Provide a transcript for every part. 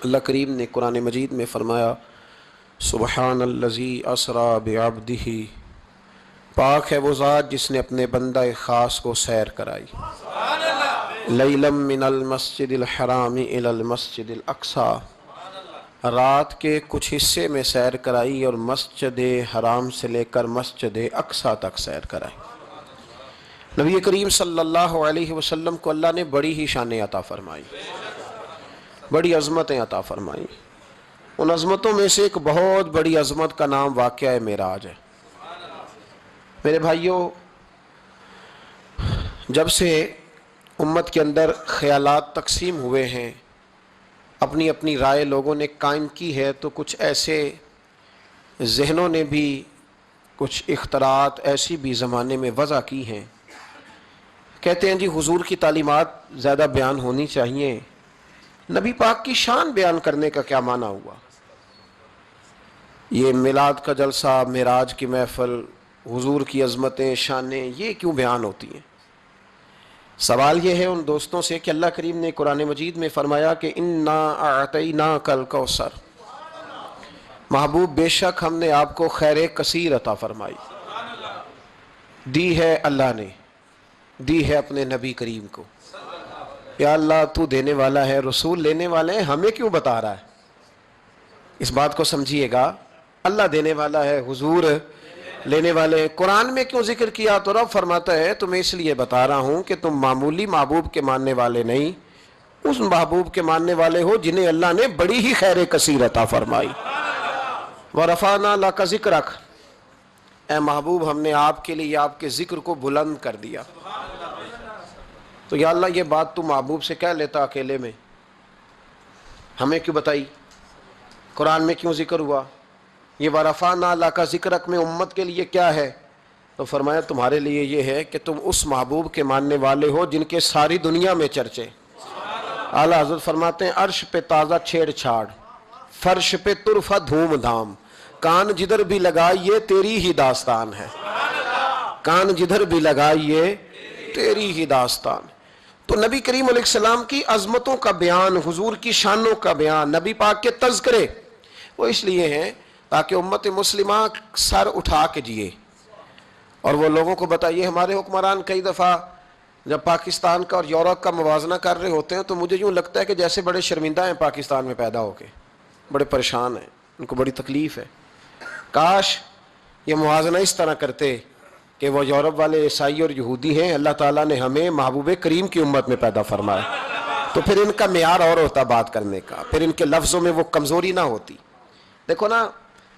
اللہ کریم نے قرآن مجید میں فرمایا سبحان الذی اسریٰ بعبدہ، پاک ہے وہ ذات جس نے اپنے بندہ خاص کو سیر کرائی، لیلا من المسجد الحرام الی المسجد الاقصی، رات کے کچھ حصے میں سیر کرائی اور مسجد حرام سے لے کر مسجد اقصی تک سیر کرائی۔ نبی کریم صلی اللہ علیہ وسلم کو اللہ نے بڑی ہی شانیں عطا فرمائی، بڑی عظمتیں عطا فرمائی۔ ان عظمتوں میں سے ایک بہت بڑی عظمت کا نام واقعہ معراج ہے۔ میرے بھائیوں، جب سے امت کے اندر خیالات تقسیم ہوئے ہیں، اپنی اپنی رائے لوگوں نے قائم کی ہے، تو کچھ ایسے ذہنوں نے بھی کچھ اختراعات ایسی بھی زمانے میں وضع کی ہیں۔ کہتے ہیں جی حضور کی تعلیمات زیادہ بیان ہونی چاہیے، نبی پاک کی شان بیان کرنے کا کیا معنی ہوا؟ یہ میلاد کا جلسہ، معراج کی محفل، حضور کی عظمتیں، شانیں، یہ کیوں بیان ہوتی ہیں؟ سوال یہ ہے ان دوستوں سے کہ اللہ کریم نے قرآن مجید میں فرمایا کہ انا اعطیناک الکوثر، محبوب بے شک ہم نے آپ کو خیر کثیر عطا فرمائی، دی ہے اللہ نے، دی ہے اپنے نبی کریم کو۔ یا اللہ تو دینے والا ہے، رسول لینے والے ہیں، ہمیں کیوں بتا رہا ہے؟ اس بات کو سمجھیے گا، اللہ دینے والا ہے، حضور لینے والے ہیں، قرآن میں کیوں ذکر کیا؟ تو رب فرماتا ہے تمہیں اس لیے بتا رہا ہوں کہ تم معمولی محبوب کے ماننے والے نہیں، اس محبوب کے ماننے والے ہو جنہیں اللہ نے بڑی ہی خیر کثیر عطا فرمائی۔ وَرَفَعْنَا لَكَ ذِكْرَكَ، اے محبوب ہم نے آپ کے لیے آپ کے ذکر کو بلند کر دیا۔ تو یا اللہ یہ بات تو محبوب سے کہہ لیتا اکیلے میں، ہمیں کیوں بتائی؟ قرآن میں کیوں ذکر ہوا؟ یہ وَرَفَعْنَا لَكَ ذِكْرَكَ میں امت کے لیے کیا ہے؟ تو فرمایا تمہارے لیے یہ ہے کہ تم اس محبوب کے ماننے والے ہو جن کے ساری دنیا میں چرچے۔ اعلیٰ حضرت فرماتے ہیں عرش پہ تازہ چھیڑ چھاڑ، فرش پہ طرفہ دھوم دھام، کان جدھر بھی لگائیے تیری ہی داستان ہے، کان جدھر بھی لگائیے تیری ہی داستان۔ تو نبی کریم علیہ السلام کی عظمتوں کا بیان، حضور کی شانوں کا بیان، نبی پاک کے تذکرے، وہ اس لیے ہیں تاکہ امت مسلمہ سر اٹھا کے جیے اور وہ لوگوں کو بتائیے۔ ہمارے حکمران کئی دفعہ جب پاکستان کا اور یورپ کا موازنہ کر رہے ہوتے ہیں تو مجھے یوں لگتا ہے کہ جیسے بڑے شرمندہ ہیں پاکستان میں پیدا ہو کے، بڑے پریشان ہیں، ان کو بڑی تکلیف ہے۔ کاش یہ موازنہ اس طرح کرتے کہ وہ یورپ والے عیسائی اور یہودی ہیں، اللہ تعالیٰ نے ہمیں محبوب کریم کی امت میں پیدا فرمایا، تو پھر ان کا معیار اور ہوتا بات کرنے کا، پھر ان کے لفظوں میں وہ کمزوری نہ ہوتی۔ دیکھو نا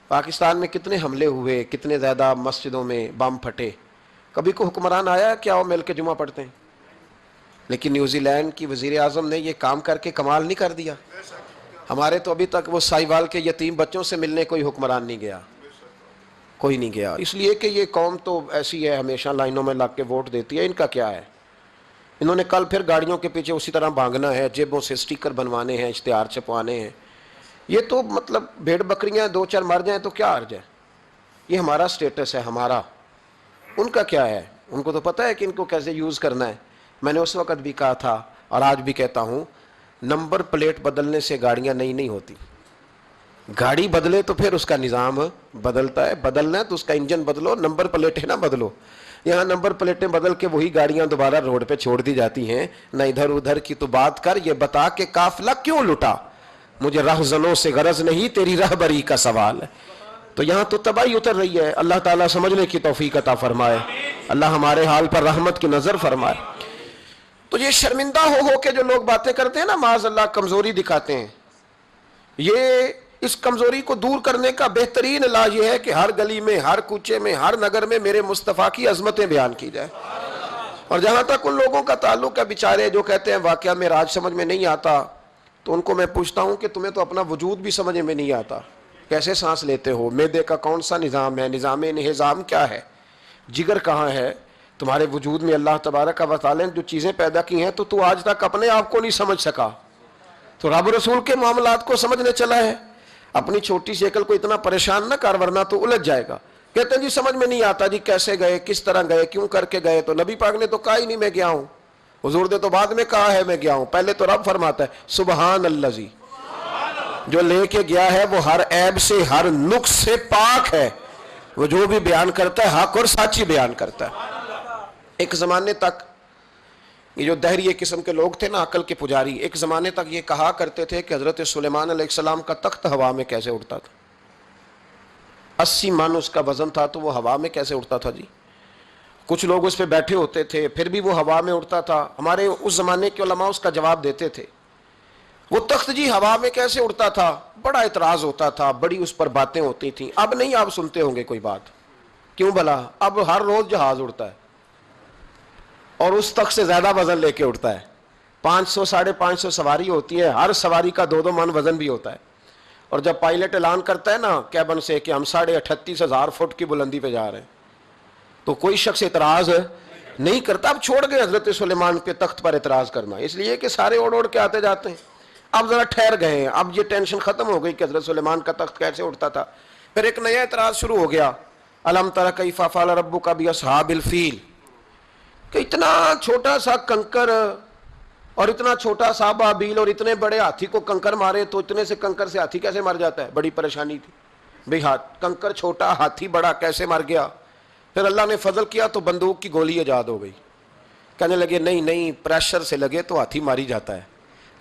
پاکستان میں کتنے حملے ہوئے، کتنے زیادہ مسجدوں میں بم پھٹے، کبھی کوئی حکمران آیا کیا وہ مل کے جمعہ پڑھتے ہیں؟ لیکن نیوزی لینڈ کی وزیر اعظم نے یہ کام کر کے کمال نہیں کر دیا؟ ہمارے تو ابھی تک وہ سائیوال کے یتیم بچوں سے ملنے کوئی حکمران نہیں گیا، کوئی نہیں گیا، اس لیے کہ یہ قوم تو ایسی ہے، ہمیشہ لائنوں میں لگ کے ووٹ دیتی ہے، ان کا کیا ہے؟ انہوں نے کل پھر گاڑیوں کے پیچھے اسی طرح بھاگنا ہے، جیبوں سے سٹیکر بنوانے ہیں، اشتہار چھپوانے ہیں۔ یہ تو مطلب بھیڑ بکریاں دو چار مر جائیں تو کیا عرض ہے؟ یہ ہمارا سٹیٹس ہے، ہمارا، ان کا کیا ہے؟ ان کو تو پتہ ہے کہ ان کو کیسے یوز کرنا ہے۔ میں نے اس وقت بھی کہا تھا اور آج بھی کہتا ہوں، نمبر پلیٹ بدلنے سے گاڑیاں نئی نہیں ہوتی، گاڑی بدلے تو پھر اس کا نظام بدلتا ہے، بدلنا ہے تو اس کا انجن بدلو، نمبر پلیٹیں نہ بدلو۔ یہاں نمبر پلیٹیں بدل کے وہی گاڑیاں دوبارہ روڈ پہ چھوڑ دی جاتی ہیں۔ نہ ادھر ادھر کی تو بات کر، یہ بتا کہ قافلہ کیوں لٹا؟ مجھے رہزنوں سے غرض نہیں، تیری رہبری کا سوال ہے۔ تو یہاں تو تباہی اتر رہی ہے، اللہ تعالیٰ سمجھنے کی توفیق عطا فرمائے، اللہ ہمارے حال پر رحمت کی نظر فرمائے۔ تو یہ شرمندہ ہو کے جو لوگ باتیں کرتے ہیں نا، معاذ اللہ کمزوری دکھاتے ہیں، یہ اس کمزوری کو دور کرنے کا بہترین علاج یہ ہے کہ ہر گلی میں، ہر کوچے میں، ہر نگر میں میرے مصطفیٰ کی عظمتیں بیان کی جائے۔ اور جہاں تک ان لوگوں کا تعلق ہے بیچارے جو کہتے ہیں واقعہ معراج سمجھ میں نہیں آتا، تو ان کو میں پوچھتا ہوں کہ تمہیں تو اپنا وجود بھی سمجھ میں نہیں آتا، کیسے سانس لیتے ہو؟ معدے کا کون سا نظام ہے؟ نظام انہضام کیا ہے؟ جگر کہاں ہے؟ تمہارے وجود میں اللہ تبارک و تعالی نے جو چیزیں پیدا کی ہیں تو آج تک اپنے آپ کو نہیں سمجھ سکا، تو رب رسول کے معاملات کو سمجھنے چلا ہے۔ اپنی چھوٹی سی عقل کو اتنا پریشان نہ کر ورنہ تو الجھ جائے گا۔ کہتے ہیں جی سمجھ میں نہیں آتا، جی کیسے گئے، کس طرح گئے، کیوں کر کے گئے؟ تو نبی پاک نے تو کہا ہی نہیں میں گیا ہوں، حضور نے تو بعد میں کہا ہے میں گیا ہوں، پہلے تو رب فرماتا ہے سبحان الذی، جو لے کے گیا ہے وہ ہر عیب سے ہر نقص سے پاک ہے. وہ جو بھی بیان کرتا ہے حق اور سچ ہی بیان کرتا ہے. ایک زمانے تک یہ جو دہریے قسم کے لوگ تھے نا، عقل کے پجاری، ایک زمانے تک یہ کہا کرتے تھے کہ حضرت سلیمان علیہ السلام کا تخت ہوا میں کیسے اڑتا تھا. 80 من اس کا وزن تھا تو وہ ہوا میں کیسے اڑتا تھا جی. کچھ لوگ اس پہ بیٹھے ہوتے تھے پھر بھی وہ ہوا میں اڑتا تھا. ہمارے اس زمانے کے علماء اس کا جواب دیتے تھے وہ تخت جی ہوا میں کیسے اڑتا تھا. بڑا اعتراض ہوتا تھا، بڑی اس پر باتیں ہوتی تھیں. اب نہیں آپ سنتے ہوں گے کوئی بات، کیوں بھلا؟ اب ہر روز جہاز اڑتا ہے اور اس تخت سے زیادہ وزن لے کے اڑتا ہے. 500 550 سواری ہوتی ہے، ہر سواری کا 2 من وزن بھی ہوتا ہے. اور جب پائلٹ اعلان کرتا ہے نا کیبن سے کہ ہم 38,500 فٹ کی بلندی پہ جا رہے ہیں تو کوئی شخص اعتراض نہیں کرتا. اب چھوڑ گئے حضرت سلیمان کے تخت پر اعتراض کرنا، اس لیے کہ سارے اوڑ کے آتے جاتے ہیں. اب ذرا ٹھہر گئے ہیں، اب یہ ٹینشن ختم ہو گئی کہ حضرت سلیمان کا تخت کیسے اٹھتا تھا. پھر ایک نیا اعتراض شروع ہو گیا، الم تر کیف فعل ربک باصحاب الفیل، کہ اتنا چھوٹا سا کنکر اور اتنا چھوٹا سا بابیل اور اتنے بڑے ہاتھی کو کنکر مارے تو اتنے سے کنکر سے ہاتھی کیسے مر جاتا ہے. بڑی پریشانی تھی بھئی، کنکر چھوٹا ہاتھی بڑا کیسے مر گیا. پھر اللہ نے فضل کیا تو بندوق کی گولی ایجاد ہو گئی. کہنے لگے نہیں پریشر سے لگے تو ہاتھی ماری جاتا ہے.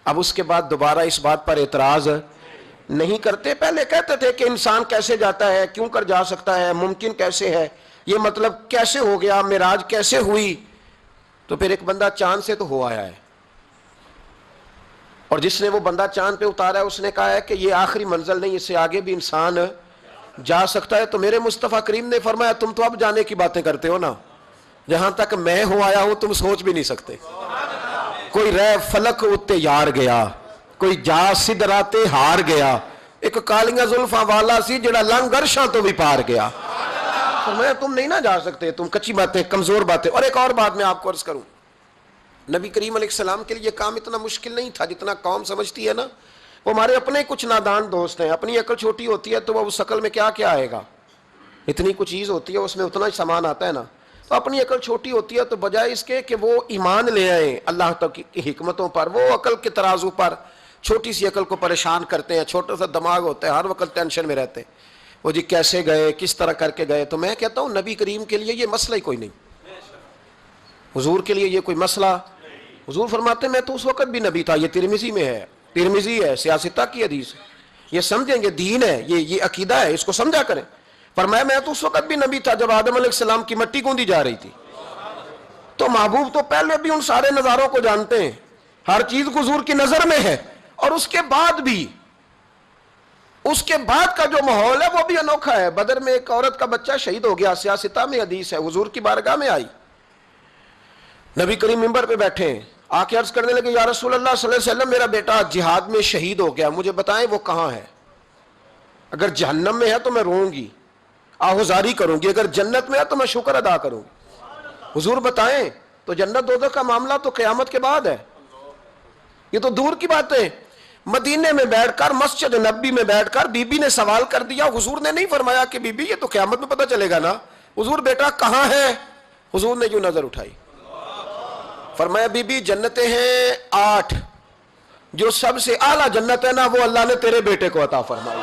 اب اس کے بعد دوبارہ اس بات پر اعتراض نہیں کرتے. پہلے کہتے تھے کہ انسان کیسے جاتا ہے، کیوں کر جا سکتا ہے، ممکن کیسے ہے، یہ مطلب کیسے ہو گیا، معراج کیسے ہوئی. تو پھر ایک بندہ چاند سے تو ہو آیا ہے، اور جس نے وہ بندہ چاند پہ اتارا ہے اس نے کہا ہے کہ یہ آخری منزل نہیں، اس سے آگے بھی انسان جا سکتا ہے. تو میرے مصطفیٰ کریم نے فرمایا تم تو اب جانے کی باتیں کرتے ہو نا، جہاں تک میں ہو آیا ہوں تم سوچ بھی نہیں سکتے. کوئی رہ فلک اتے یار گیا، کوئی جا سدراتے ہار گیا، ایک کالیاں زلفاں والا سی جڑا لنگ عرشاں تو بھی پار گیا. فرمایا تم نہیں نہ جا سکتے، تم کچی باتیں، کمزور باتیں. اور ایک اور بات میں آپ کو عرض کروں، نبی کریم علیہ السلام کے لیے یہ کام اتنا مشکل نہیں تھا جتنا قوم سمجھتی ہے نا. وہ ہمارے اپنے کچھ نادان دوست ہیں، اپنی عقل چھوٹی ہوتی ہے تو وہ اس عقل میں کیا کیا آئے گا، اتنی کچھ چیز ہوتی ہے اس میں اتنا ہی سامان آتا ہے نا. تو اپنی عقل چھوٹی ہوتی ہے تو بجائے اس کے کہ وہ ایمان لے آئیں اللہ تک کی حکمتوں پر، وہ عقل کے ترازو پر چھوٹی سی عقل کو پریشان کرتے ہیں. چھوٹا سا دماغ ہوتا ہے، ہر وقت ٹینشن میں رہتے ہیں وہ جی کیسے گئے، کس طرح کر کے گئے. تو میں کہتا ہوں نبی کریم کے لیے یہ مسئلہ ہی کوئی نہیں، حضور کے لیے یہ کوئی مسئلہ. حضور فرماتے ہیں میں تو اس وقت بھی نبی تھا. یہ ترمذی میں ہے، ترمذی ہے، سیاستہ کی حدیث ہے. یہ سمجھیں گے دین ہے، یہ عقیدہ ہے، اس کو سمجھا کریں. فرمایا میں تو اس وقت بھی نبی تھا جب آدم علیہ السلام کی مٹی گوندی جا رہی تھی. تو محبوب تو پہلے بھی ان سارے نظاروں کو جانتے ہیں، ہر چیز حضور کی نظر میں ہے. اور اس کے بعد بھی، اس کے بعد کا جو ماحول ہے وہ بھی انوکھا ہے. بدر میں ایک عورت کا بچہ شہید ہو گیا، سیاستہ میں حدیث ہے. حضور کی بارگاہ میں آئی، نبی کریم منبر پہ بیٹھے ہیں، آ کے عرض کرنے لگے یا رسول اللہ صلی اللہ علیہ وسلم میرا بیٹا جہاد میں شہید ہو گیا، مجھے بتائیں وہ کہاں ہے. اگر جہنم میں ہے تو میں روں گی، آہوزاری کروں گی، اگر جنت میں ہے تو میں شکر ادا کروں گی. حضور بتائیں. تو جنت دوزخ کا معاملہ تو قیامت کے بعد ہے، یہ تو دور کی بات ہے. مدینے میں بیٹھ کر، مسجد نبی میں بیٹھ کر بی بی نے سوال کر دیا. حضور نے نہیں فرمایا کہ بی بی یہ تو قیامت میں پتہ چلے گا نا. حضور بیٹا کہاں ہے؟ حضور نے یوں نظر اٹھائی، فرمایا بی بی جنتیں ہیں 8، جو سب سے اعلیٰ جنت ہے نا وہ اللہ نے تیرے بیٹے کو عطا فرمائی.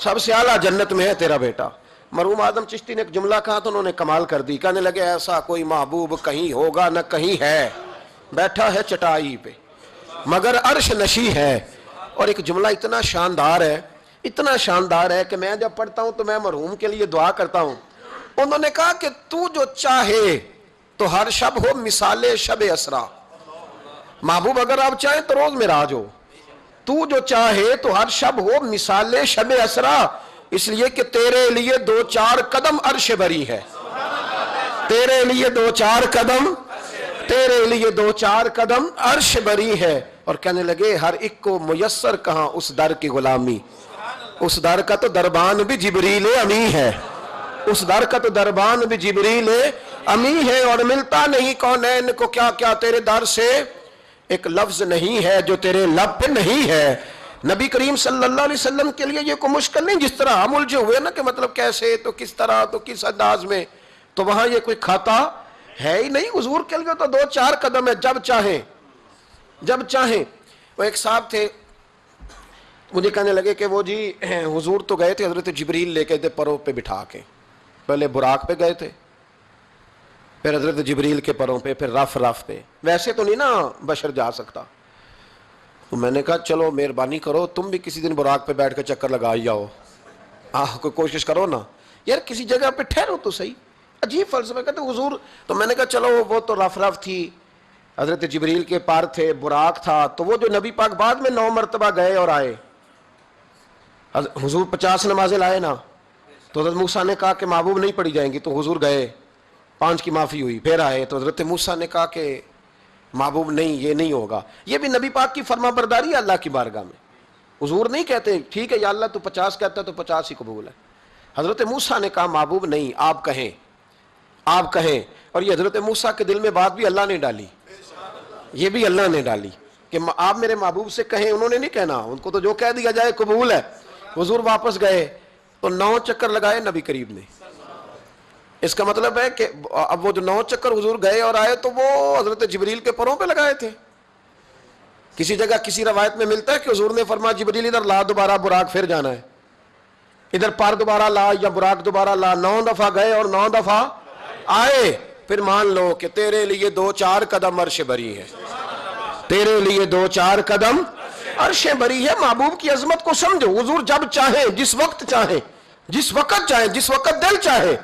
سب سے اعلیٰ جنت میں ہے تیرا بیٹا. مرحوم آدم چشتی نے ایک جملہ کہا تو انہوں نے کمال کر دی. کہنے لگے ایسا کوئی محبوب کہیں ہوگا نہ کہیں ہے، بیٹھا ہے چٹائی پہ مگر عرش نشی ہے. اور ایک جملہ اتنا شاندار ہے، اتنا شاندار ہے کہ میں جب پڑھتا ہوں تو میں مرحوم کے لیے دعا کرتا ہوں. انہوں نے کہا کہ تو جو چاہے تو ہر شب ہو مثال شب اسرا. محبوب اگر آپ چاہیں تو روز معراج ہو، تو جو چاہے تو ہر شب ہو مثال شب اسرا، اس لیے کہ تیرے لیے 2-4 قدم عرش بری ہے. تیرے لیے 2-4 قدم، تیرے لیے 2-4 قدم عرش بری ہے. اور کہنے لگے ہر ایک کو میسر کہاں اس در کی غلامی، اس در کا تو دربان بھی جبریل امی ہے، اس در کا تو دربان بھی جبریل امی ہے. اور ملتا نہیں کونین کو کیا کیا تیرے در سے ایک لفظ نہیں ہے جو تیرے لب پہ نہیں ہے. نبی کریم صلی اللہ علیہ وسلم کے لیے یہ کوئی مشکل نہیں. جس طرح ہم الجھے ہوئے نا کہ مطلب کیسے، تو کس طرح، تو کس انداز میں، تو وہاں یہ کوئی کھاتا ہے ہی نہیں. حضور کے لیے تو 2-4 قدم ہے، جب چاہیں جب چاہیں. وہ ایک صاحب تھے، مجھے کہنے لگے کہ وہ جی حضور تو گئے تھے حضرت جبریل لے کے تھے پروں پہ بٹھا کے، پہلے براق پہ گئے تھے، پھر حضرت جبریل کے پروں پہ، پھر رف پہ، ویسے تو نہیں نا بشر جا سکتا۔ تو میں نے کہا چلو مہربانی کرو تم بھی کسی دن براق پہ بیٹھ کے چکر لگا ہی جاؤ، کوئی کوشش کرو نا یار، کسی جگہ پہ ٹھہرو تو صحیح۔ عجیب فلسفہ، کہتے حضور، تو میں نے کہا چلو وہ تو رف تھی، حضرت جبریل کے پر تھے، براق تھا، تو وہ جو نبی پاک بعد میں 9 مرتبہ گئے اور آئے، حضور 50 نمازیں لائے نا، تو حضرت موسیٰ نے کہا کہ محبوب نہیں پڑھی جائیں گی، تو حضور گئے، 5 کی معافی ہوئی، پھر آئے، تو حضرت موسیٰ نے کہا کہ محبوب نہیں، یہ نہیں ہوگا۔ یہ بھی نبی پاک کی فرما برداری ہے اللہ کی بارگاہ میں۔ حضور نہیں کہتے ٹھیک ہے یا اللہ تو 50 کہتا ہے تو 50 ہی قبول ہے۔ حضرت موسیٰ نے کہا محبوب نہیں، آپ کہیں، آپ کہیں، اور یہ حضرت موسیٰ کے دل میں بات بھی اللہ نے ڈالی، یہ بھی اللہ نے ڈالی کہ آپ میرے محبوب سے کہیں، انہوں نے نہیں کہنا، ان کو تو جو کہہ دیا جائے قبول ہے۔ حضور واپس گئے تو 9 چکر لگائے نبی کریم نے۔ اس کا مطلب ہے کہ اب وہ جو 9 چکر حضور گئے اور آئے تو وہ حضرت جبریل کے پروں پہ لگائے تھے۔ کسی جگہ کسی روایت میں ملتا ہے کہ حضور نے فرمایا جبریل ادھر لا دوبارہ براق پھر جانا ہے، ادھر پر دوبارہ لا یا براق دوبارہ لا، 9 دفعہ گئے اور 9 دفعہ آئے، پھر مان لو کہ تیرے لیے 2-4 قدم عرش بری ہے، تیرے لیے 2-4 قدم عرش بری ہے۔ محبوب کی عظمت کو سمجھو، حضور جب چاہیں، جس وقت چاہیں، جس وقت چاہیں، جس وقت دل چاہے،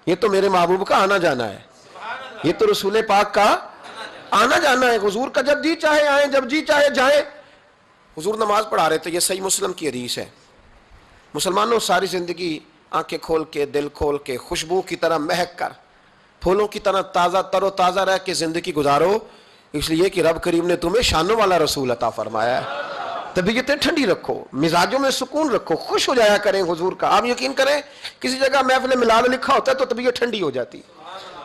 یہ تو میرے محبوب کا آنا جانا ہے، یہ تو رسول پاک کا آنا جانا ہے۔ حضور کا جب جی چاہے آئیں، جب جی چاہے جائیں۔ حضور نماز پڑھا رہے تھے، یہ صحیح مسلم کی حدیث ہے۔ مسلمانوں ساری زندگی آنکھیں کھول کے، دل کھول کے، خوشبو کی طرح مہک کر، پھولوں کی طرح تازہ تر و تازہ رہ کے زندگی گزارو، اس لیے کہ رب کریم نے تمہیں شانوں والا رسول عطا فرمایا ہے۔ طبیعتیں ٹھنڈی رکھو، مزاجوں میں سکون رکھو، خوش ہو جایا کریں حضور کا۔ آپ یقین کریں کسی جگہ محفل میلاد لکھا ہوتا ہے تو طبیعت ٹھنڈی ہو جاتی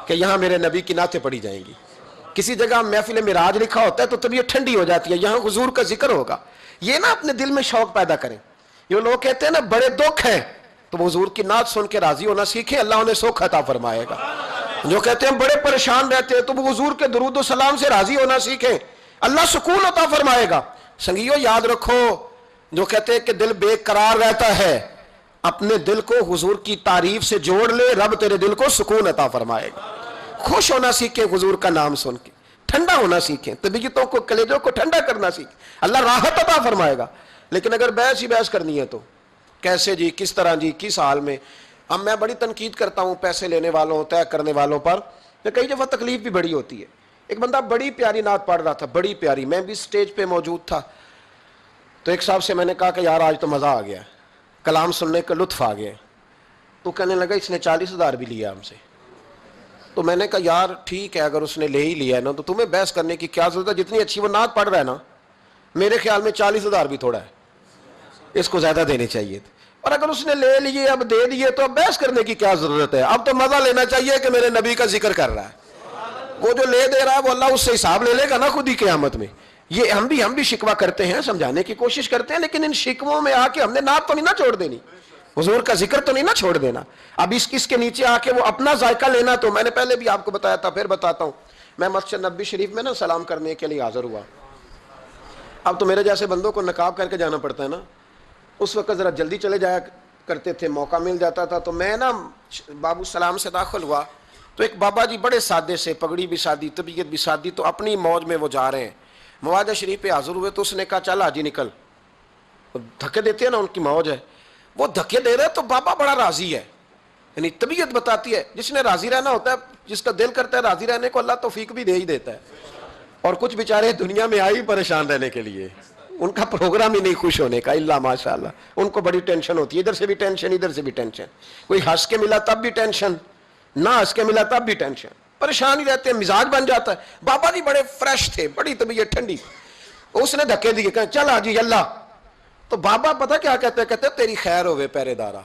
کہ یہاں میرے نبی کی نعتیں پڑھی جائیں گی۔ کسی جگہ محفل معراج لکھا ہوتا ہے تو طبیعت ٹھنڈی ہو جاتی ہے، یہاں حضور کا ذکر ہوگا۔ یہ نا اپنے دل میں شوق پیدا کریں۔ یہ لوگ کہتے ہیں نا بڑے دکھ ہیں، تو حضور کی نعت سن کے راضی ہونا سیکھیں، اللہ انہیں سکھ عطا فرمائے گا۔ جو کہتے ہیں بڑے پریشان رہتے ہیں تو وہ حضور کے درود و سلام سے راضی ہونا سیکھیں، اللہ سکون عطا فرمائے گا۔ سنگیو یاد رکھو، جو کہتے ہیں کہ دل بے قرار رہتا ہے، اپنے دل کو حضور کی تعریف سے جوڑ لے، رب تیرے دل کو سکون عطا فرمائے گا۔ خوش ہونا سیکھیں حضور کا نام سن کے، ٹھنڈا ہونا سیکھیں، طبیعتوں کو، کلیجوں کو ٹھنڈا کرنا سیکھیں، اللہ راحت عطا فرمائے گا۔ لیکن اگر بحث ہی بحث کرنی ہے تو کیسے جی، کس طرح جی، کس حال میں۔ اب میں بڑی تنقید کرتا ہوں پیسے لینے والوں، طے کرنے والوں پر، کہ کئی دفعہ تکلیف بھی بڑی ہوتی ہے۔ ایک بندہ بڑی پیاری نعت پڑھ رہا تھا، بڑی پیاری، میں بھی سٹیج پہ موجود تھا، تو ایک صاحب سے میں نے کہا کہ یار آج تو مزہ آ گیا، کلام سننے کا لطف آ گیا۔ تو کہنے لگا اس نے 40,000 بھی لیا ہم سے۔ تو میں نے کہا یار ٹھیک ہے، اگر اس نے لے ہی لیا ہے نا تو تمہیں بحث کرنے کی کیا ضرورت ہے، جتنی اچھی وہ نعت پڑھ رہا ہے نا، میرے خیال میں 40,000 بھی تھوڑا ہے، اس کو زیادہ دینے چاہیے تھے۔ اور اگر اس نے لے لیے، اب دے دیے، تو اب بحث کرنے کی کیا ضرورت ہے؟ اب تو مزہ لینا چاہیے کہ میرے نبی کا ذکر کر رہا ہے۔ وہ جو لے دے رہا ہے وہ اللہ اس سے حساب لے لے گا نا خود ہی قیامت میں۔ یہ ہم بھی شکوہ کرتے ہیں، سمجھانے کی کوشش کرتے ہیں، لیکن ان شکووں میں آ کے ہم نے نعت تو نہیں نہ چھوڑ دینی، حضور کا ذکر تو نہیں نہ چھوڑ دینا۔ اب اس کے نیچے آ کے وہ اپنا ذائقہ لینا، تو میں نے پہلے بھی آپ کو بتایا تھا، پھر بتاتا ہوں۔ میں مسجد نبوی شریف میں نا سلام کرنے کے لیے حاضر ہوا۔ اب تو میرے جیسے بندوں کو نقاب کر کے جانا پڑتا ہے نا، اس وقت ذرا جلدی چلے جایا کرتے تھے، موقع مل جاتا تھا۔ تو میں نا بابو سلام سے داخل ہوا تو ایک بابا جی بڑے سادے سے، پگڑی بھی سادی، طبیعت بھی سادی، تو اپنی موج میں وہ جا رہے ہیں۔ مواجہ شریف پہ حاضر ہوئے تو اس نے کہا چل حاجی نکل، دھکے دیتے ہیں نا، ان کی موج ہے، وہ دھکے دے رہے تو بابا بڑا راضی ہے، یعنی طبیعت بتاتی ہے جس نے راضی رہنا ہوتا ہے، جس کا دل کرتا ہے راضی رہنے کو، اللہ توفیق بھی دے ہی دیتا ہے۔ اور کچھ بیچارے دنیا میں آئی پریشان رہنے کے لیے، ان کا پروگرام ہی نہیں خوش ہونے کا، اللہ ماشاءاللہ، ان کو بڑی ٹینشن ہوتی ہے، ادھر سے بھی ٹینشن، ادھر سے بھی ٹینشن، کوئی ہنس کے ملا تب بھی ٹینشن، نہ ہنس کے ملا تب بھی ٹینشن، پریشان ہی رہتے ہیں، مزاج بن جاتا ہے۔ بابا جی بڑے فریش تھے، بڑی طبیعت ٹھنڈی، اس نے دھکے دیے، کہا چل حاجی اللہ۔ تو بابا پتہ کیا کہتے تیری خیر ہوئے پہرے دارا،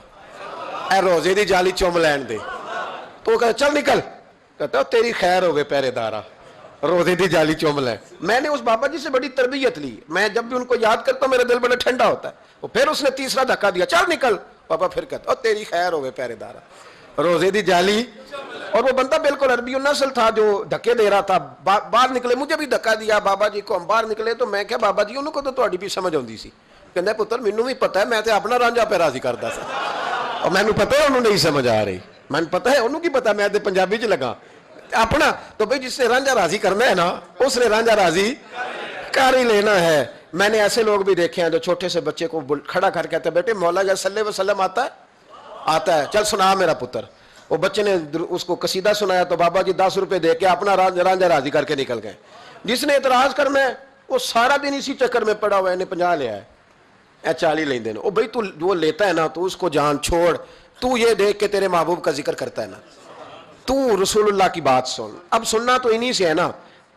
اے روزے دی جالی چوم لین دے۔ تو وہ کہتا چل نکل، کہتا تیری خیر ہوئے پہرے دارا، روزے دی جالی چوم لین۔ میں نے اس بابا جی سے بڑی تربیت لی، میں جب بھی ان کو یاد کرتا ہوں میرا دل بڑا ٹھنڈا ہوتا ہے۔ وہ پھر اس نے تیسرا دھکا دیا، چل نکل، بابا پھر کہتا تیری خیر ہوئے پہرے دارا، روزے دی جالی۔ اور وہ بندہ بالکل عربی النسل تھا جو دھکے دے رہا تھا، باہر نکلے، مجھے بھی دھکا دیا بابا جی کو، ہم باہر نکلے تو میں کہا بابا جی انہوں کو تو تہاڈی بھی سمجھ آندی سی، ਕਹਿੰਦਾ ਪੁੱਤਰ ਮੈਨੂੰ ਵੀ ਪਤਾ ਹੈ, ਮੈਂ ਤੇ ਆਪਣਾ ਰਾਂਝਾ ਪੈ ਰਾਜ਼ੀ ਕਰਦਾ ਸੀ, اور مینو پتہ ہے انہوں نہیں سمجھ آ رہی, مینو پتہ ہے انہوں کی پتہ, میں تے پنجابی چ لگا اپنا. تو بھئی جس نے رانجھا راضی کرنا ہے نا, اس نے رانجھا راضی کر ہی لینا ہے. میں نے ایسے لوگ بھی دیکھے ہیں جو چھوٹے سے بچے کو کھڑا کر کہتے ہیں بیٹے مولا صلی اللہ علیہ وسلم آتا ہے, آتا ہے, چل سنا میرا پتر. وہ بچے نے اس کو قصیدہ سنایا تو بابا جی 10 روپے دے کے اپنا رانجھا راضی کر کے نکل گئے. جس نے اعتراض کرنا ہے وہ سارا دن اسی چکر میں پڑا ہوا ہے, 50 لیا ہے, 40 لیں دین. او بھئی تو وہ لیتا ہے نا, تو اس کو جان چھوڑ, تو یہ دیکھ کے تیرے محبوب کا ذکر کرتا ہے نا, تو رسول اللہ کی بات سن. اب سننا تو انہی سے ہے نا.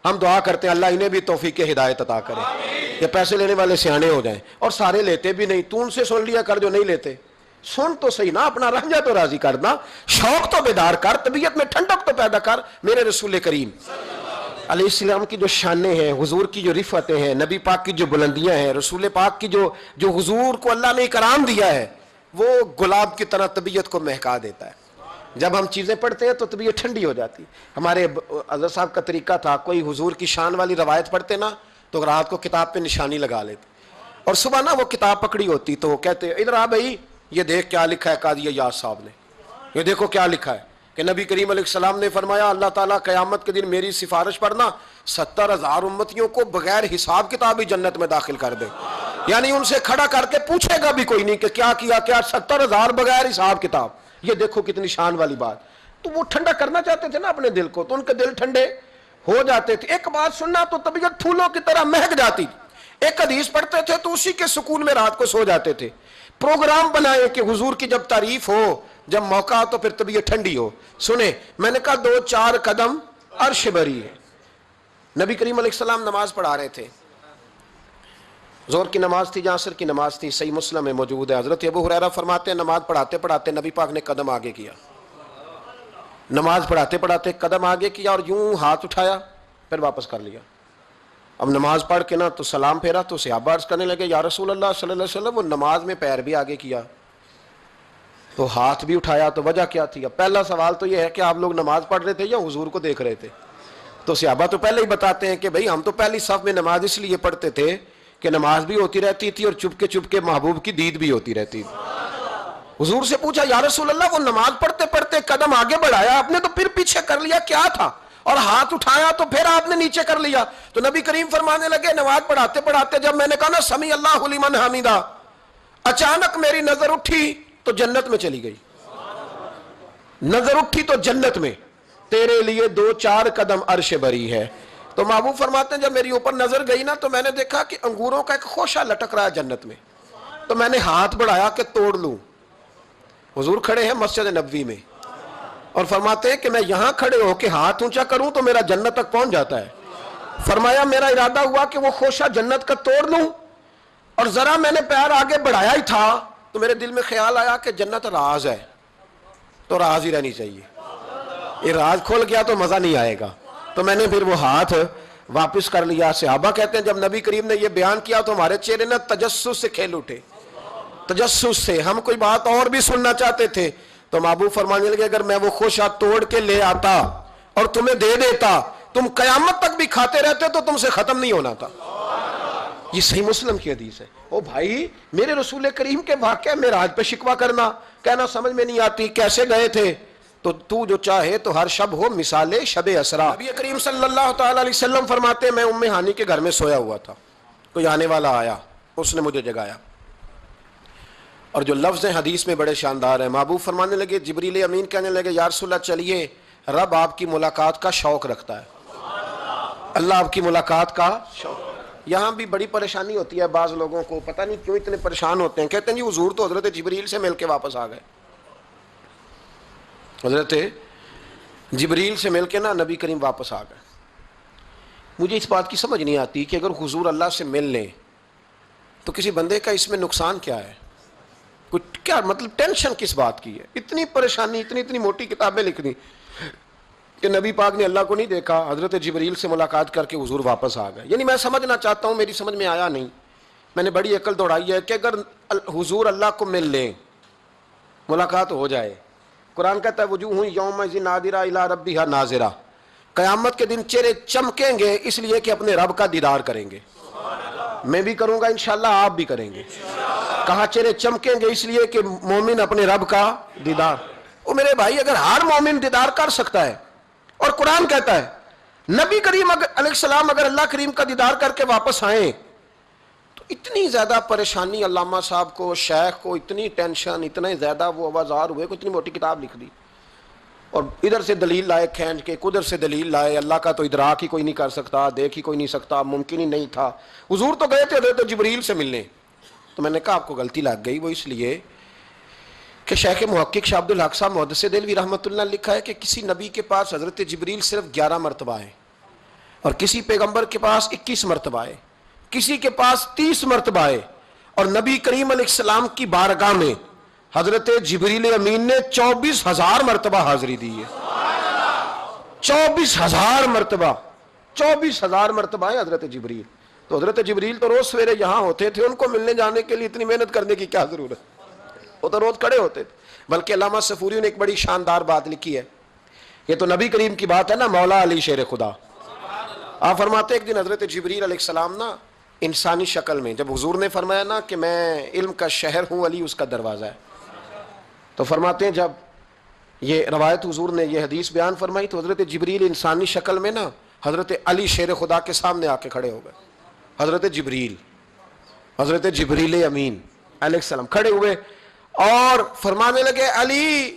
ہم دعا کرتے ہیں اللہ انہیں بھی توفیق ہدایت عطا کرے, کہ پیسے لینے والے سیانے ہو جائیں. اور سارے لیتے بھی نہیں, تو ان سے سن لیا کر جو نہیں لیتے. سن تو صحیح نا, اپنا رنجا تو راضی کرنا, شوق تو بیدار کر, طبیعت میں ٹھنڈک تو پیدا کر. میرے رسول کریم علیہ السلام کی جو شانیں ہیں, حضور کی جو رفعتیں ہیں, نبی پاک کی جو بلندیاں ہیں, رسول پاک کی جو حضور کو اللہ نے اکرام دیا ہے, وہ گلاب کی طرح طبیعت کو مہکا دیتا ہے. جب ہم چیزیں پڑھتے ہیں تو طبیعت ٹھنڈی ہو جاتی. ہمارے حضرت صاحب کا طریقہ تھا, کوئی حضور کی شان والی روایت پڑھتے نا تو رات کو کتاب پہ نشانی لگا لیتے, اور صبح نا وہ کتاب پکڑی ہوتی تو وہ کہتے ادھر آ بھائی یہ دیکھ کیا لکھا ہے قاضی ایاز صاحب نے, یہ دیکھو کیا لکھا ہے کہ نبی کریم علیہ السلام نے فرمایا اللہ تعالیٰ قیامت کے دن میری سفارش پڑھنا 70,000 امتیوں کو بغیر حساب کتاب ہی جنت میں داخل کر دے. یعنی ان سے کھڑا کر کے پوچھے گا بھی کوئی نہیں کہ کیا کیا, 70,000 بغیر حساب کتاب. یہ دیکھو کتنی شان والی بات. تو وہ ٹھنڈا کرنا چاہتے تھے نا اپنے دل کو, تو ان کے دل ٹھنڈے ہو جاتے تھے. ایک بات سننا تو طبیعت پھولوں کی طرح مہک جاتی. ایک حدیث پڑھتے تھے تو اسی کے سکون میں رات کو سو جاتے تھے. پروگرام بنائے کہ حضور کی جب تعریف ہو, جب موقع تو پھر طبیعت ٹھنڈی ہو. سنیں, میں نے کہا 2-4 قدم عرش بری ہے. نبی کریم علیہ السلام نماز پڑھا رہے تھے, زور کی نماز تھی, عصر کی نماز تھی, صحیح مسلم میں موجود ہے. حضرت ابو ہریرہ فرماتے ہیں نماز پڑھاتے پڑھاتے نبی پاک نے قدم آگے کیا, نماز پڑھاتے پڑھاتے قدم آگے کیا اور یوں ہاتھ اٹھایا پھر واپس کر لیا. اب نماز پڑھ کے نا تو سلام پھیرا تو صحابہ عرض کرنے لگے یا رسول اللہ صلی اللہ علیہ وسلم وہ نماز میں پیر بھی آگے کیا تو ہاتھ بھی اٹھایا, تو وجہ کیا تھی؟ اب پہلا سوال تو یہ ہے کہ آپ لوگ نماز پڑھ رہے تھے یا حضور کو دیکھ رہے تھے؟ تو صحابہ تو پہلے ہی بتاتے ہیں کہ بھئی ہم تو پہلی صف میں نماز اس لیے پڑھتے تھے کہ نماز بھی ہوتی رہتی تھی اور چپ کے محبوب کی دید بھی ہوتی رہتی تھی. حضور سے پوچھا یا رسول اللہ وہ نماز پڑھتے پڑھتے قدم آگے بڑھایا آپ نے تو پھر پیچھے کر لیا, کیا تھا؟ اور ہاتھ اٹھایا تو پھر آپ نے نیچے کر لیا. تو نبی کریم فرمانے لگے نماز پڑھاتے پڑھاتے جب میں نے کہا نا سمی اللہ لمن حمیدہ, اچانک میری نظر اٹھی تو جنت میں چلی گئی. نظر اٹھی تو جنت میں, تیرے لیے 2-4 قدم عرش بری ہے. تو محبوب فرماتے ہیں جب میری اوپر نظر گئی نا تو میں نے دیکھا کہ انگوروں کا ایک خوشہ لٹک رہا ہے جنت میں. تو میں نے ہاتھ بڑھایا کہ توڑ لوں. حضور کھڑے ہیں مسجد نبوی میں اور فرماتے ہیں کہ میں یہاں کھڑے ہو کے ہاتھ اونچا کروں تو میرا جنت تک پہنچ جاتا ہے. فرمایا میرا ارادہ ہوا کہ وہ خوشہ جنت کا توڑ لوں, اور ذرا میں نے پیر آگے بڑھایا ہی تھا تو میرے دل میں خیال آیا کہ جنت راز ہے تو راز ہی رہنی چاہیے. یہ راز کھول گیا تو مزہ نہیں آئے گا, تو میں نے پھر وہ ہاتھ واپس کر لیا. صحابہ کہتے ہیں جب نبی کریم نے یہ بیان کیا تو ہمارے چہرے نے تجسس سے کھیل اٹھے, تجسس سے. ہم کوئی بات اور بھی سننا چاہتے تھے تو محبوب فرمانے لگے اگر میں وہ خوشہ توڑ کے لے آتا اور تمہیں دے دیتا تم قیامت تک بھی کھاتے رہتے تو تم سے ختم نہیں ہونا تھا. یہ صحیح مسلم کی حدیث ہے. او بھائی میرے رسول کریم کے واقعہ معراج پہ شکوہ کرنا, کہنا سمجھ میں نہیں آتی کیسے گئے تھے, تو جو چاہے تو ہر شب ہو مثال شب اسرا. نبی کریم صلی اللہ تعالی علیہ وسلم فرماتے ہیں میں ام ہانی کے گھر میں سویا ہوا تھا, کوئی آنے والا آیا, اس نے مجھے جگایا. اور جو لفظ حدیث میں بڑے شاندار ہیں. محبوب فرمانے لگے جبریل امین کہنے لگے یا رسول اللہ چلیے رب آپ کی ملاقات کا شوق رکھتا ہے, اللہ آپ کی ملاقات کا شوق. یہاں بھی بڑی پریشانی ہوتی ہے بعض لوگوں کو, پتہ نہیں کیوں اتنے پریشان ہوتے ہیں. کہتے ہیں جی حضور تو حضرت جبریل سے مل کے واپس آ گئے. حضرت جبریل سے مل کے نا نبی کریم واپس آ گئے. مجھے اس بات کی سمجھ نہیں آتی کہ اگر حضور اللہ سے مل لیں تو کسی بندے کا اس میں نقصان کیا ہے, کچھ کیا مطلب ٹینشن کس بات کی ہے؟ اتنی پریشانی, اتنی موٹی کتابیں لکھ دی کہ نبی پاک نے اللہ کو نہیں دیکھا, حضرت جبریل سے ملاقات کر کے حضور واپس آ گئے. یعنی میں سمجھنا چاہتا ہوں, میری سمجھ میں آیا نہیں, میں نے بڑی عقل دوڑائی ہے کہ اگر حضور اللہ کو مل لیں, ملاقات ہو جائے, قرآن کہتا ہے وجوہ یومئذ ناظرہ الی ربہا ناظرہ, قیامت کے دن چہرے چمکیں گے اس لیے کہ اپنے رب کا دیدار کریں گے. میں بھی کروں گا انشاءاللہ، آپ بھی کریں گے۔ کہاں چہرے چمکیں گے؟ اس لیے کہ مومن اپنے رب کا دیدار۔ وہ میرے بھائی اگر ہر مومن دیدار کر سکتا ہے، اور قرآن کہتا ہے نبی کریم علیہ السلام اگر اللہ کریم کا دیدار کر کے واپس آئیں تو اتنی زیادہ پریشانی علامہ صاحب کو، شیخ کو اتنی ٹینشن، اتنے زیادہ وہ آوازار ہوئے کہ اتنی موٹی کتاب لکھ دی، اور ادھر سے دلیل لائے کھینچ کے، ادھر سے دلیل لائے، اللہ کا تو ادراک ہی کوئی نہیں کر سکتا، دیکھ ہی کوئی نہیں سکتا، ممکن ہی نہیں تھا۔ حضور تو گئے تھے حضرت جبریل سے ملنے، تو میں نے کہا آپ کو غلطی لگ گئی، وہ اس لیے کہ شیخ محقق شاہ عبد الحق صاحب محدث دہلوی رحمۃ اللہ نے لکھا ہے کہ کسی نبی کے پاس حضرت جبریل صرف 11 مرتبہ ہے، اور کسی پیغمبر کے پاس 21 مرتبہ ہے، کسی کے پاس 30 مرتبہ ہے، اور نبی کریم علیہ السلام کی بارگاہ میں حضرت جبریل امین نے 24,000 مرتبہ حاضری دی ہے۔ 24,000 مرتبہ، 24,000 مرتبہ ہے حضرت جبریل۔ تو حضرت جبریل تو روز سویرے یہاں ہوتے تھے، ان کو ملنے جانے کے لیے اتنی محنت کرنے کی کیا ضرورت؟ وہ تو روز کھڑے ہوتے تھے۔ بلکہ علامہ صفوری نے ایک بڑی شاندار بات لکھی ہے، یہ تو نبی کریم کی بات ہے نا، مولا علی شیر خدا۔ آپ فرماتے ایک دن حضرت جبریل علیہ السلام نا انسانی شکل میں، جب حضور نے فرمایا نا کہ میں علم کا شہر ہوں، علی اس کا دروازہ ہے، تو فرماتے ہیں جب یہ روایت حضور نے یہ حدیث بیان فرمائی تو حضرت جبریل انسانی شکل میں نا حضرت علی شیر خدا کے سامنے آ کے کھڑے ہو گئے۔ حضرت جبریل امین علیہ السلام کھڑے ہوئے اور فرمانے لگے علی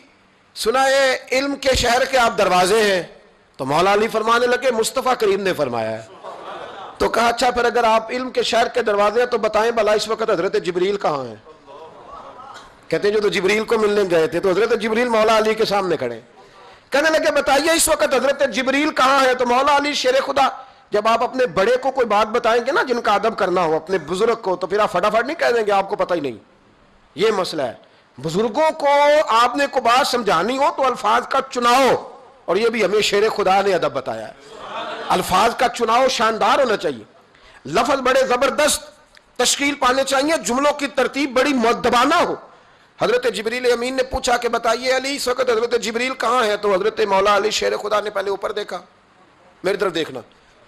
سنا ہے علم کے شہر کے آپ دروازے ہیں؟ تو مولا علی فرمانے لگے مصطفیٰ کریم نے فرمایا ہے۔ تو کہا اچھا پھر اگر آپ علم کے شہر کے دروازے ہیں تو بتائیں بھلا اس وقت حضرت جبریل کہاں ہیں؟ کہتے ہیں جو تو جبریل کو ملنے گئے تھے، تو حضرت جبریل مولا علی کے سامنے کھڑے، کہنے لگے بتائیے اس وقت حضرت جبریل کہاں ہے؟ تو مولا علی شیر خدا، جب آپ اپنے بڑے کو کوئی بات بتائیں گے نا جن کا ادب کرنا ہو اپنے بزرگ کو، تو پھر آپ فٹافٹ نہیں کہہ دیں گے آپ کو پتہ ہی نہیں۔ یہ مسئلہ ہے، بزرگوں کو آپ نے کو بات سمجھانی ہو تو الفاظ کا چناؤ، اور یہ بھی ہمیں شیر خدا نے ادب بتایا ہے، الفاظ کا چناؤ شاندار ہونا چاہیے، لفظ بڑے زبردست تشکیل پانے چاہیے، جملوں کی ترتیب بڑی مؤدبانہ ہو۔ حضرت جبریل امین نے پوچھا کہ بتائیے علی اس وقت حضرت جبریل کہاں ہے؟ تو حضرت مولا علی شیر خدا نے پہلے اوپر دیکھا، میری طرف دیکھنا،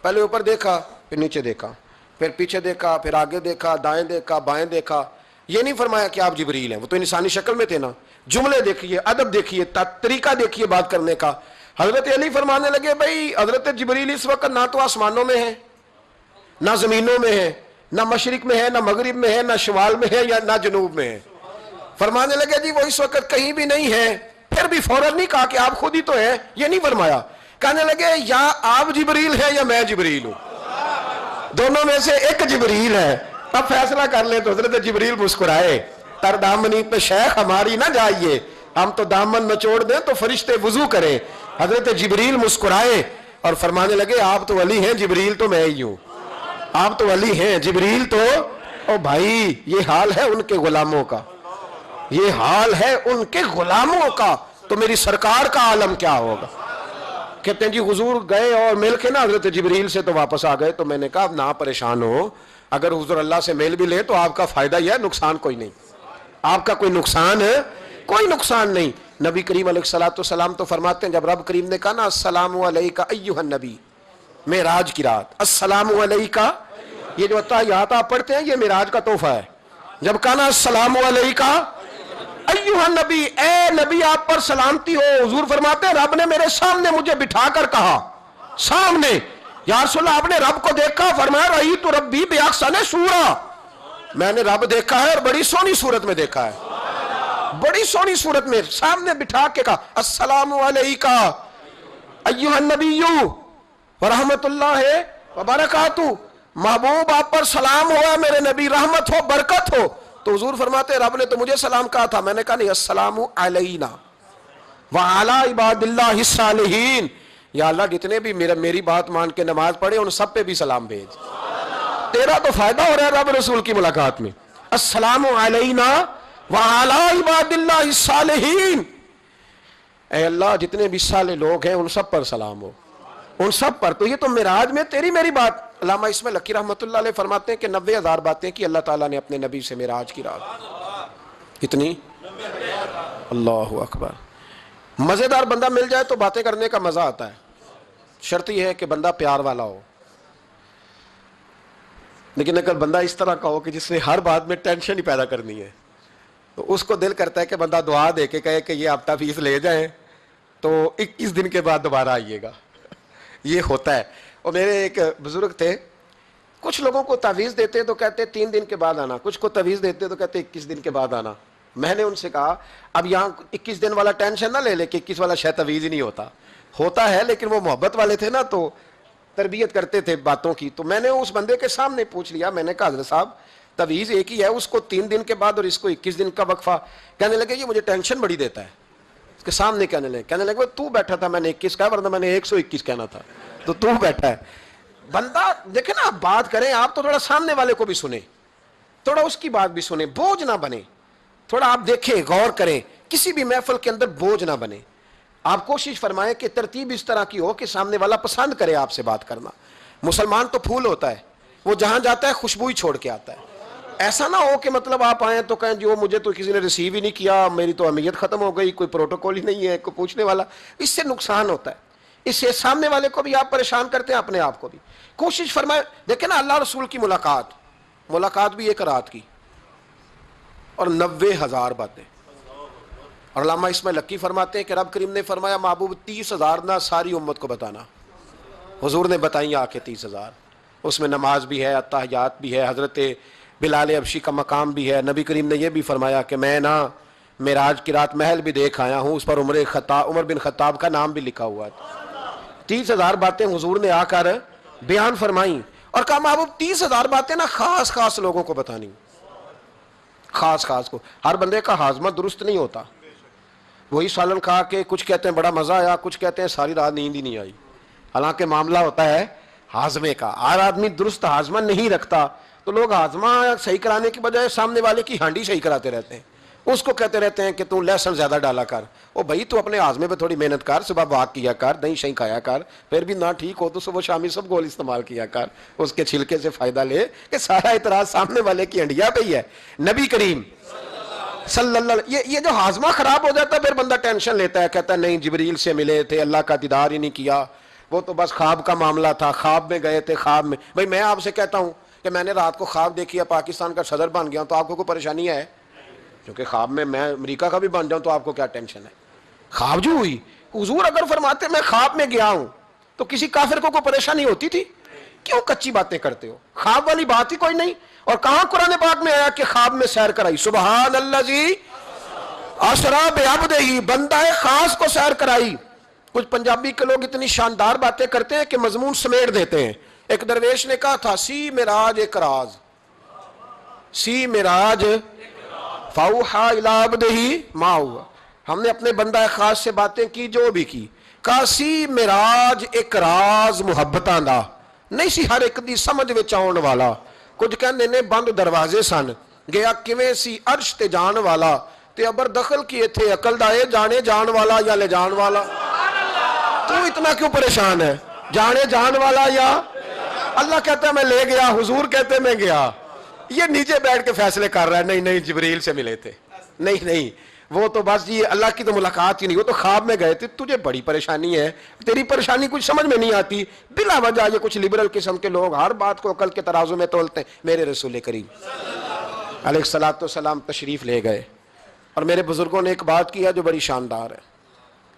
پہلے اوپر دیکھا، پھر نیچے دیکھا، پھر پیچھے دیکھا، پھر آگے دیکھا، دائیں دیکھا، بائیں دیکھا۔ یہ نہیں فرمایا کہ آپ جبریل ہیں، وہ تو انسانی شکل میں تھے نا۔ جملے دیکھیے، ادب دیکھیے، طریقہ دیکھیے بات کرنے کا۔ حضرت علی فرمانے لگے بھائی حضرت جبریل اس وقت نہ تو آسمانوں میں ہے، نہ زمینوں میں ہے، نہ مشرق میں ہے، نہ مغرب میں ہے، نہ شمال میں ہے، یا نہ جنوب میں ہے۔ فرمانے لگے جی وہ اس وقت کہیں بھی نہیں ہے۔ پھر بھی فوراً نہیں کہا کہ آپ خود ہی تو ہیں، یہ نہیں فرمایا، کہنے لگے یا آپ جبریل ہیں یا میں جبریل ہوں، دونوں میں سے ایک جبریل ہے، اب فیصلہ کر لیں۔ تو حضرت جبریل مسکرائے، تر دامنی پہ شیخ ہماری نہ جائیے، ہم تو دامن نچوڑ دیں تو فرشتے وضو کریں۔ حضرت جبریل مسکرائے اور فرمانے لگے آپ تو ولی ہیں، جبریل تو میں ہی ہوں، آپ تو ولی ہیں، جبریل تو او بھائی یہ حال ہے ان کے غلاموں کا، یہ حال ہے ان کے غلاموں کا، تو میری سرکار کا عالم کیا ہوگا؟ کہتے ہیں جی حضور گئے اور مل کے نا حضرت جبریل سے تو واپس آ گئے۔ تو میں نے کہا اب نہ پریشان ہو، اگر حضور اللہ سے میل بھی لے تو آپ کا فائدہ ہی ہے، نقصان کوئی نہیں، آپ کا کوئی نقصان ہے، کوئی نقصان نہیں۔ نبی کریم علیہ السلام تو فرماتے ہیں جب رب کریم نے کہا نا السلام علیکہ ایھا النبی، معراج کی رات، السلام علیکہ، یہ جو تحیات آپ پڑھتے ہیں یہ معراج کا تحفہ ہے۔ جب کہا نا السلام علیکہ ایھا النبی، اے نبی آپ پر سلامتی ہو، حضور فرماتے ہیں رب نے میرے سامنے مجھے بٹھا کر کہا، سامنے، یا رسول اللہ آپ نے رب کو دیکھا؟ فرمایا رأیت ربی بأحسن صورۃ، میں نے رب دیکھا ہے اور بڑی سونی صورت میں دیکھا ہے، بڑی سونی صورت میں، سامنے بٹھا کے کہا السلام علیکہ ایھا النبی ورحمۃ اللہ وبرکاتہ، محبوب آپ پر سلام ہوا میرے نبی، رحمت ہو، برکت ہو۔ تو حضور فرماتے ہیں رب نے تو مجھے سلام کہا تھا، میں نے کہا نہیں السلام علینا وعلی عباد اللہ الصالحین، یا اللہ جتنے بھی میری بات مان کے نماز پڑھے ان سب پہ بھی سلام بھیج، تیرا تو فائدہ ہو رہا ہے رب رسول کی ملاقات میں۔ السلام علینا وعلی عباد اللہ الصالحین، اے اللہ جتنے بھی صالح لوگ ہیں ان سب پر سلام ہو، ان سب پر۔ تو یہ تو معراج میں تیری میری بات، علامہ اسماعیل حقی رحمۃ اللہ علیہ فرماتے ہیں کہ 90,000 باتیں کی اللہ تعالیٰ نے اپنے نبی سے معراج کی رات، کتنی؟ اللہ اکبر۔ مزیدار بندہ مل جائے تو باتیں کرنے کا مزہ آتا ہے، شرط یہ ہے کہ بندہ پیار والا ہو۔ لیکن اگر بندہ اس طرح کا ہو کہ جس نے ہر بات میں ٹینشن ہی پیدا کرنی ہے، تو اس کو دل کرتا ہے کہ بندہ دعا دے کے کہے کہ یہ ہفتہ فیس لے جائیں تو 21 دن کے بعد دوبارہ آئیے گا. یہ ہوتا ہے. اور میرے ایک بزرگ تھے، کچھ لوگوں کو تعویذ دیتے تو کہتے 3 دن کے بعد آنا، کچھ کو تعویذ دیتے تو کہتے 21 دن کے بعد آنا. میں نے ان سے کہا اب یہاں 21 دن والا ٹینشن نہ لے لے کہ 21 والا شاید تعویذ ہی نہیں ہوتا ہے، لیکن وہ محبت والے تھے نا تو تربیت کرتے تھے باتوں کی. تو میں نے اس بندے کے سامنے پوچھ لیا، میں نے کہا حضرت صاحب تعویذ ایک ہی ہے، اس کو 3 دن کے بعد اور اس کو 21 دن کا وقفہ. کہنے لگے یہ مجھے ٹینشن بڑی دیتا ہے. اس کے سامنے کہنے لگے تو بیٹھا تھا میں نے 21 کہا، ورنہ میں نے 121 کہنا تھا، تو بیٹھا ہے. بندہ دیکھیں نا، آپ بات کریں آپ تو تھوڑا سامنے والے کو بھی سنیں، تھوڑا اس کی بات بھی سنیں، بوجھ نہ بنے. تھوڑا آپ دیکھیں، غور کریں، کسی بھی محفل کے اندر بوجھ نہ بنے. آپ کوشش فرمائیں کہ ترتیب اس طرح کی ہو کہ سامنے والا پسند کرے آپ سے بات کرنا. مسلمان تو پھول ہوتا ہے، وہ جہاں جاتا ہے خوشبو ہی چھوڑ کے آتا ہے. ایسا نہ ہو کہ مطلب آپ آئیں تو کہیں جو مجھے تو کسی نے ریسیو ہی نہیں کیا، میری تو اہمیت ختم ہو گئی، کوئی پروٹوکول ہی نہیں ہے، کوئی پوچھنے والا. اس سے نقصان ہوتا ہے، اس سے سامنے والے کو بھی آپ پریشان کرتے ہیں، اپنے آپ کو بھی. کوشش فرمائیں. دیکھیں نا اللہ رسول کی ملاقات بھی 1 رات کی اور 90,000 باتیں. اور علامہ اسماعیل لکی فرماتے ہیں کہ رب کریم نے فرمایا محبوب 30,000 نہ ساری امت کو بتانا. حضور نے بتائیں آ کے 30,000. اس میں نماز بھی ہے، اتحیات بھی ہے، حضرت بلال حبشی کا مقام بھی ہے. نبی کریم نے یہ بھی فرمایا کہ میں نا معراج کی رات محل بھی دیکھ آیا ہوں، اس پر عمر بن خطاب کا نام بھی لکھا ہوا ہے. 30,000 باتیں حضور نے آ کر بیان فرمائیں اور کہا محبوب 30,000 باتیں نا خاص لوگوں کو بتانی، خاص کو. ہر بندے کا ہاضمہ درست نہیں ہوتا. وہی سالن کھا کے کچھ کہتے ہیں بڑا مزہ آیا، کچھ کہتے ہیں ساری رات نیند ہی نہیں آئی. حالانکہ معاملہ ہوتا ہے ہاضمے کا. ہر آدمی درست ہاضمہ نہیں رکھتا، تو لوگ ہاضمہ صحیح کرانے کی بجائے سامنے والے کی ہانڈی صحیح کراتے رہتے ہیں. اس کو کہتے رہتے ہیں کہ تو لہسن زیادہ ڈالا کر. او بھائی تو اپنے ہاضمے پہ تھوڑی محنت کر، صبح واک کیا کر، دہی شہی کھایا کر، پھر بھی نہ ٹھیک ہو تو صبح شامی سب گول استعمال کیا کر، اس کے چھلکے سے فائدہ لے. کہ سارا اعتراض سامنے والے کی ہنڈیا پہ ہی ہے. نبی کریم صلی اللہ علیہ یہ جو ہاضمہ خراب ہو جاتا ہے پھر بندہ ٹینشن لیتا ہے، کہتا ہے نہیں جبریل سے ملے تھے، اللہ کا دیدار ہی نہیں کیا، وہ تو بس خواب کا معاملہ تھا، خواب میں گئے تھے، خواب میں. بھائی میں آپ سے کہتا ہوں کہ میں نے رات کو خواب دیکھی ہے پاکستان کا صدر بن گیا ہوں، تو آپ کو کوئی پریشانی ہے؟ کیونکہ خواب میں امریکہ کا بھی بن جاؤں تو آپ کو کیا ٹینشن ہے؟ خواب جو ہوئی. حضور اگر فرماتے میں خواب میں گیا ہوں تو کسی کافر کو کوئی پریشانی ہوتی تھی؟ کیوں کچی باتیں کرتے ہو؟ خواب والی بات ہی کوئی نہیں. اور کہاں قرآن پاک میں آیا کہ خواب میں سیر کرائی؟ سبحان الذی اسریٰ بعبدہ، بندہ خاص کو سیر کرائی. کچھ پنجابی کے لوگ اتنی شاندار باتیں کرتے ہیں کہ مضمون سمیٹ دیتے ہیں. ایک درویش نے کہا تھا سی معراج ایک راز، سی معراج فاوحا الی عبدہ ما ہوا. ہم نے اپنے بندہ خاص سے باتیں کی جو بھی کی. کہا سی معراج ایک راز محبتاں دا نہیں سی ہر ایک دی سمجھ وچ آਉਣ والا. کچھ کہندے نے بند دروازے سن، گیا کیویں سی عرش تے جان والا، تے ابر دخل کیے تھے عقل دا اے جانے جان والا یا لے جان والا. تو اتنا کیوں پریشان ہے؟ جانے جان والا یا اللہ کہتا ہے میں لے گیا، حضور کہتے ہیں میں گیا. یہ نیچے بیٹھ کے فیصلے کر رہا ہے نہیں جبریل سے ملے تھے، نہیں وہ تو بس یہ اللہ کی تو ملاقات ہی نہیں، وہ تو خواب میں گئے تھے. تجھے بڑی پریشانی ہے، تیری پریشانی کچھ سمجھ میں نہیں آتی. بلا وجہ یہ کچھ لبرل قسم کے لوگ ہر بات کو عقل کے ترازو میں تولتے ہیں. میرے رسول کریم علیہ الصلوۃ والسلام تشریف لے گئے اور میرے بزرگوں نے ایک بات کی ہے جو بڑی شاندار ہے.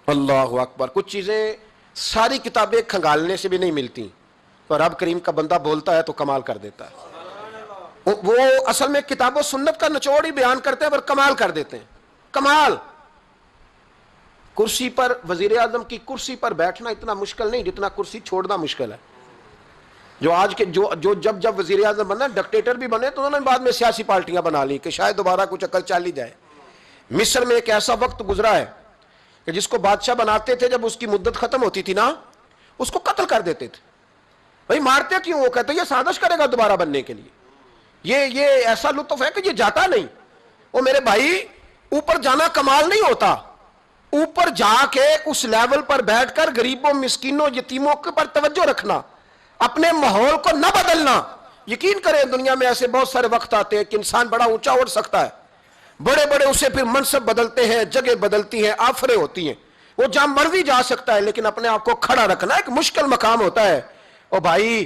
اللہ اکبر. کچھ چیزیں ساری کتابیں کھنگالنے سے بھی نہیں ملتی، تو رب کریم کا بندہ بولتا ہے تو کمال کر دیتا ہے. وہ اصل میں کتاب و سنت کا نچوڑ ہی بیان کرتے ہیں پر کمال کر دیتے ہیں. کمال. کرسی پر وزیر اعظم کی کرسی پر بیٹھنا اتنا مشکل نہیں جتنا کرسی چھوڑنا مشکل ہے. جو آج کے جب وزیر اعظم بنا ڈکٹیٹر بھی بنے تو انہوں نے بعد میں سیاسی پارٹیاں بنا لی کہ شاید دوبارہ کچھ عقل چل ہی جائے. مصر میں ایک ایسا وقت گزرا ہے کہ جس کو بادشاہ بناتے تھے جب اس کی مدت ختم ہوتی تھی نا اس کو قتل کر دیتے تھے. بھائی مارتے کیوں؟ وہ کہتے یہ سازش کرے گا دوبارہ بننے کے لیے. یہ ایسا لطف ہے کہ یہ جاتا نہیں. وہ میرے بھائی اوپر جانا کمال نہیں ہوتا، اوپر جا کے اس لیول پر بیٹھ کر غریبوں مسکینوں یتیموں کے پر توجہ رکھنا، اپنے ماحول کو نہ بدلنا. یقین کریں دنیا میں ایسے بہت سارے وقت آتے ہیں کہ انسان بڑا اونچا اٹھ سکتا ہے، بڑے اسے پھر منصب بدلتے ہیں، جگہ بدلتی ہیں، آفریں ہوتی ہیں، وہ جہاں مرضی جا سکتا ہے، لیکن اپنے آپ کو کھڑا رکھنا ایک مشکل مقام ہوتا ہے. او بھائی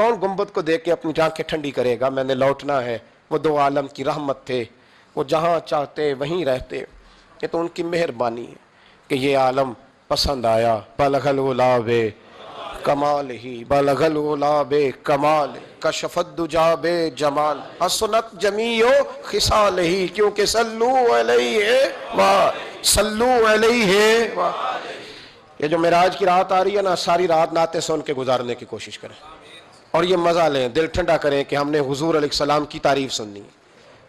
کون گنبد کو دیکھ کے اپنی آنکھیں ٹھنڈی کرے گا؟ میں نے لوٹنا ہے۔ وہ دو عالم کی رحمت تھے، وہ جہاں چاہتے وہیں رہتے۔ یہ تو ان کی مہربانی ہے کہ یہ عالم پسند آیا۔ بلغ العلا بے کمال ہی، بلغ العلا بے کمال، کشف الدجا بے جمال، حسنت جمیع خصال ہی، کیونکہ صلو علیہ صلو علیہ۔ یہ جو معراج کی رات آ رہی ہے نا، ساری رات نعتیں سن کے گزارنے کی کوشش کریں، اور یہ مزہ لیں، دل ٹھنڈا کریں کہ ہم نے حضور علیہ السلام کی تعریف سننی ہے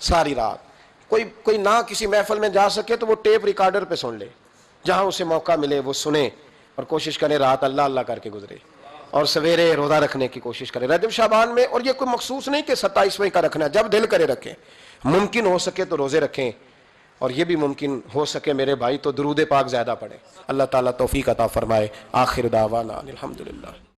ساری رات۔ کوئی نہ کسی محفل میں جا سکے تو وہ ٹیپ ریکارڈر پہ سن لے، جہاں اسے موقع ملے وہ سنے، اور کوشش کرے رات اللہ اللہ کر کے گزرے، اور سویرے روزہ رکھنے کی کوشش کرے رجب شعبان میں۔ اور یہ کوئی مخصوص نہیں کہ 27ویں کا رکھنا ہے، جب دل کرے رکھیں، ممکن ہو سکے تو روزے رکھیں، اور یہ بھی ممکن ہو سکے میرے بھائی تو درود پاک زیادہ پڑھیں۔ اللہ تعالیٰ توفیق عطا فرمائے۔ آخر دعوانا الحمدللہ۔